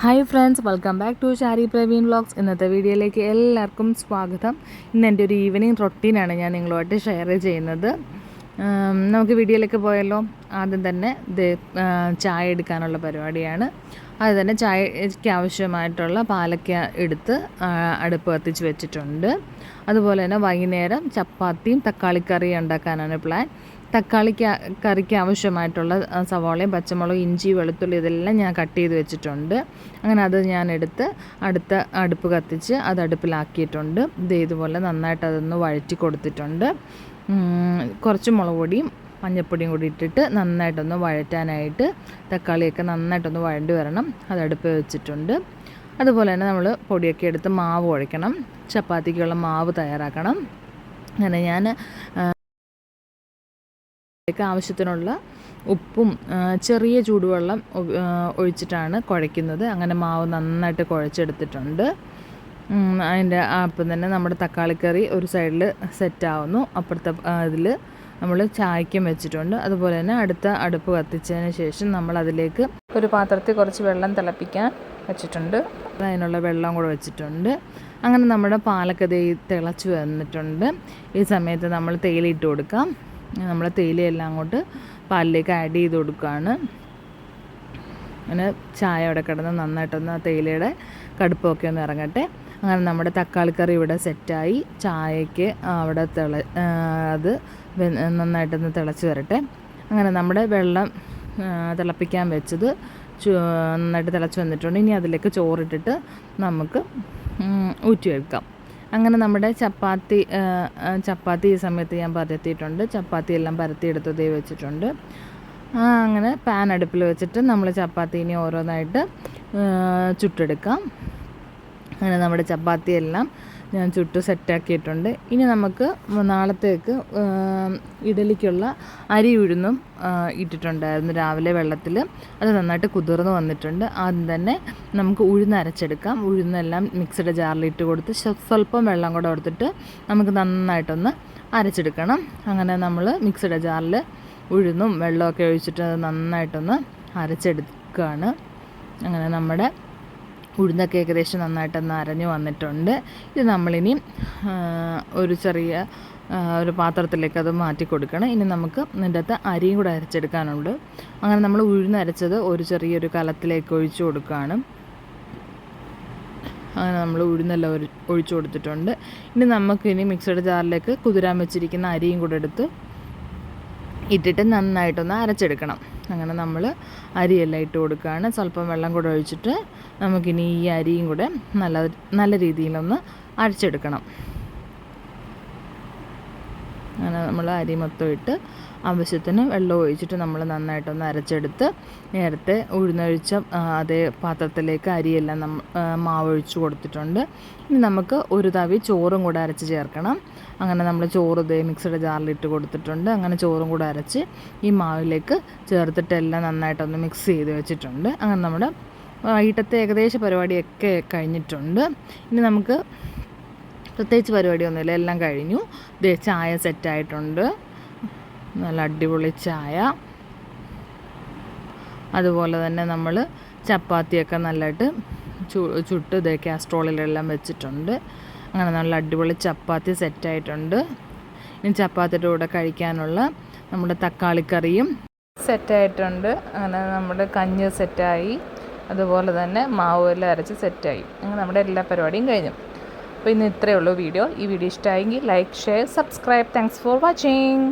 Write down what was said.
Hi friends, welcome back to Shari Praveen vlogs. ഇന്നത്തെ വീഡിയോയിലേക്ക് എല്ലാവർക്കും സ്വാഗതം. ഇന്ന് എൻ്റെ ഒരു ഈവനിങ് റൊട്ടീനാണ് ഞാൻ നിങ്ങളുമായിട്ട് ഷെയർ ചെയ്യുന്നത്. നമുക്ക് വീഡിയോയിലേക്ക് പോയല്ലോ. ആദ്യം തന്നെ ചായ എടുക്കാനുള്ള പരിപാടിയാണ്. അത് തന്നെ ചായയ്ക്ക് ആവശ്യമായിട്ടുള്ള പാലക്ക എടുത്ത് അടുപ്പ് കത്തിച്ച് വെച്ചിട്ടുണ്ട്. അതുപോലെ തന്നെ വൈകുന്നേരം ചപ്പാത്തിയും തക്കാളിക്കറിയും ഉണ്ടാക്കാനാണ് പ്ലാൻ. കറിക്ക് ആവശ്യമായിട്ടുള്ള സവാളയും പച്ചമുളകും ഇഞ്ചി വെളുത്തുള്ളി ഇതെല്ലാം ഞാൻ കട്ട് ചെയ്ത് വെച്ചിട്ടുണ്ട്. അങ്ങനെ അത് ഞാൻ എടുത്ത് അടുത്ത അടുപ്പ് കത്തിച്ച് അത് അടുപ്പിലാക്കിയിട്ടുണ്ട്. ഇതുപോലെ നന്നായിട്ട് അതൊന്ന് വഴറ്റി കൊടുത്തിട്ടുണ്ട്. കുറച്ച് മുളക് പൊടിയും മഞ്ഞൾപ്പൊടിയും കൂടി ഇട്ടിട്ട് നന്നായിട്ടൊന്ന് വഴറ്റാനായിട്ട് തക്കാളിയൊക്കെ നന്നായിട്ടൊന്ന് വഴണ്ടി വരണം. അത് അടുപ്പ് വെച്ചിട്ടുണ്ട്. അതുപോലെ തന്നെ നമ്മൾ പൊടിയൊക്കെ എടുത്ത് മാവ് കുഴയ്ക്കണം. ചപ്പാത്തിക്കുള്ള മാവ് തയ്യാറാക്കണം. അങ്ങനെ ഞാൻ ആവശ്യത്തിനുള്ള ഉപ്പും ചെറിയ ചൂടുവെള്ളം ഒഴിച്ചിട്ടാണ് കുഴയ്ക്കുന്നത്. അങ്ങനെ മാവ് നന്നായിട്ട് കുഴച്ചെടുത്തിട്ടുണ്ട്. അതിൻ്റെ അപ്പം തന്നെ നമ്മുടെ തക്കാളിക്കറി ഒരു സൈഡിൽ സെറ്റാവുന്നു. അപ്പുറത്തെ ഇതിൽ നമ്മൾ ചായക്കും വെച്ചിട്ടുണ്ട്. അതുപോലെ തന്നെ അടുത്ത അടുപ്പ് കത്തിച്ചതിന് ശേഷം നമ്മൾ അതിലേക്ക് ഒരു പാത്രത്തിൽ കുറച്ച് വെള്ളം തിളപ്പിക്കാൻ വെച്ചിട്ടുണ്ട്. അതിനുള്ള വെള്ളം കൂടെ വെച്ചിട്ടുണ്ട്. അങ്ങനെ നമ്മുടെ പാലക്ക തിളച്ച് വന്നിട്ടുണ്ട്. ഈ സമയത്ത് നമ്മൾ തേയില ഇട്ട് കൊടുക്കാം. നമ്മൾ തേയിലയെല്ലാം അങ്ങോട്ട് പാലിലേക്ക് ആഡ് ചെയ്ത് കൊടുക്കുകയാണ്. അങ്ങനെ ചായ അവിടെ കിടന്ന് നന്നായിട്ടൊന്ന് തേയിലയുടെ കടുപ്പമൊക്കെ ഒന്ന് ഇറങ്ങട്ടെ. അങ്ങനെ നമ്മുടെ തക്കാളിക്കറി ഇവിടെ സെറ്റായി. ചായയ്ക്ക് അവിടെ അത് നന്നായിട്ടൊന്ന് തിളച്ച് വരട്ടെ. അങ്ങനെ നമ്മുടെ വെള്ളം തിളപ്പിക്കാൻ വെച്ചത് നന്നായിട്ട് തിളച്ച് വന്നിട്ടുണ്ട്. ഇനി അതിലേക്ക് ചോറിട്ടിട്ട് നമുക്ക് ഊറ്റി വെക്കാം. അങ്ങനെ നമ്മുടെ ചപ്പാത്തി ഈ സമയത്ത് ഞാൻ പരത്തിയിട്ടുണ്ട്. ചപ്പാത്തി എല്ലാം പരത്തിയെടുത്ത് വെച്ചിട്ടുണ്ട്. അങ്ങനെ പാൻ അടുപ്പിൽ വെച്ചിട്ട് നമ്മൾ ചപ്പാത്തീനെ ഓരോന്നായിട്ട് ചുട്ടെടുക്കാം. അങ്ങനെ നമ്മുടെ ചപ്പാത്തിയെല്ലാം ഞാൻ ചുട്ട് സെറ്റാക്കിയിട്ടുണ്ട്. ഇനി നമുക്ക് നാളത്തേക്ക് ഇഡലിക്കുള്ള അരി ഉഴുന്നും ഇട്ടിട്ടുണ്ടായിരുന്നു രാവിലെ വെള്ളത്തിൽ. അത് നന്നായിട്ട് കുതിർന്ന് വന്നിട്ടുണ്ട്. ആദ്യം തന്നെ നമുക്ക് ഉഴുന്ന് അരച്ചെടുക്കാം. ഉഴുന്നെല്ലാം മിക്സിയുടെ ജാറിലിട്ട് കൊടുത്ത് സ്വല്പം വെള്ളം കൂടെ കൊടുത്തിട്ട് നമുക്ക് നന്നായിട്ടൊന്ന് അരച്ചെടുക്കണം. അങ്ങനെ നമ്മൾ മിക്സിയുടെ ജാറിൽ ഉഴുന്നും വെള്ളമൊക്കെ ഒഴിച്ചിട്ട് അത് നന്നായിട്ടൊന്ന് അരച്ചെടുക്കുകയാണ്. അങ്ങനെ നമ്മുടെ ഉഴുന്നൊക്കെ ഏകദേശം നന്നായിട്ടൊന്ന് അരഞ്ഞു വന്നിട്ടുണ്ട്. ഇത് നമ്മളിനി ഒരു പാത്രത്തിലേക്ക് അത് മാറ്റി കൊടുക്കണം. ഇനി നമുക്ക് ഇതിൻ്റെ അകത്ത് അരിയും കൂടെ അരച്ചെടുക്കാനുണ്ട്. അങ്ങനെ നമ്മൾ ഉഴുന്നരച്ചത് ഒരു ചെറിയൊരു കലത്തിലേക്ക് ഒഴിച്ചു കൊടുക്കുകയാണ്. അങ്ങനെ നമ്മൾ ഉഴുന്നെല്ലാം ഒഴിച്ചു കൊടുത്തിട്ടുണ്ട്. ഇനി നമുക്കിനി മിക്സിയുടെ ജാറിലേക്ക് കുതിരാൻ വെച്ചിരിക്കുന്ന അരിയും കൂടെ എടുത്ത് ഇട്ടിട്ട് നന്നായിട്ടൊന്ന് അരച്ചെടുക്കണം. അങ്ങനെ നമ്മൾ അരിയെല്ലാം ഇട്ട് കൊടുക്കുകയാണ്. സ്വല്പം വെള്ളം കൂടെ ഒഴിച്ചിട്ട് നമുക്കിനി ഈ അരിയും കൂടെ നല്ല രീതിയിലൊന്ന് അരച്ചെടുക്കണം. അങ്ങനെ നമ്മൾ അരി മൊത്തം ഇട്ട് ആവശ്യത്തിന് വെള്ളം ഒഴിച്ചിട്ട് നമ്മൾ നന്നായിട്ടൊന്ന് അരച്ചെടുത്ത് നേരത്തെ ഉഴുന്നൊഴിച്ച അതേ പാത്രത്തിലേക്ക് അരിയെല്ലാം മാവ് ഒഴിച്ച് കൊടുത്തിട്ടുണ്ട്. ഇനി നമുക്ക് ഒരു തവി ചോറും കൂടെ അരച്ച് ചേർക്കണം. അങ്ങനെ നമ്മൾ ചോറ് മിക്സിയുടെ ജാറിലിട്ട് കൊടുത്തിട്ടുണ്ട്. അങ്ങനെ ചോറും കൂടെ അരച്ച് ഈ മാവിലേക്ക് ചേർത്തിട്ട് എല്ലാം നന്നായിട്ടൊന്ന് മിക്സ് ചെയ്ത് വെച്ചിട്ടുണ്ട്. അങ്ങനെ നമ്മുടെ വൈകിട്ടത്തെ ഏകദേശ പരിപാടിയൊക്കെ കഴിഞ്ഞിട്ടുണ്ട്. ഇനി നമുക്ക് പ്രത്യേകിച്ച് പരിപാടിയൊന്നുമില്ല, എല്ലാം കഴിഞ്ഞു. ചായ സെറ്റായിട്ടുണ്ട്. നല്ല അടിപൊളി ചായ. അതുപോലെ തന്നെ നമ്മൾ ചപ്പാത്തിയൊക്കെ നല്ലതായിട്ട് ചുട്ട് കാസ്ട്രോളിലെല്ലാം വെച്ചിട്ടുണ്ട്. അങ്ങനെ നല്ല അടിപൊളി ചപ്പാത്തി സെറ്റായിട്ടുണ്ട്. ഇനി ചപ്പാത്തിയുടെ കൂടെ കഴിക്കാനുള്ള നമ്മുടെ തക്കാളിക്കറിയും സെറ്റായിട്ടുണ്ട്. അങ്ങനെ നമ്മുടെ കഞ്ഞി സെറ്റായി. അതുപോലെ തന്നെ മാവെല്ലാം അരച്ച് സെറ്റായി. അങ്ങനെ നമ്മുടെ എല്ലാ പരിപാടിയും കഴിഞ്ഞു. അപ്പോൾ ഇന്ന് ഇത്രയേ ഉള്ളൂ വീഡിയോ. ഈ വീഡിയോ ഇഷ്ടമായെങ്കിൽ like, share, subscribe. Thanks for watching.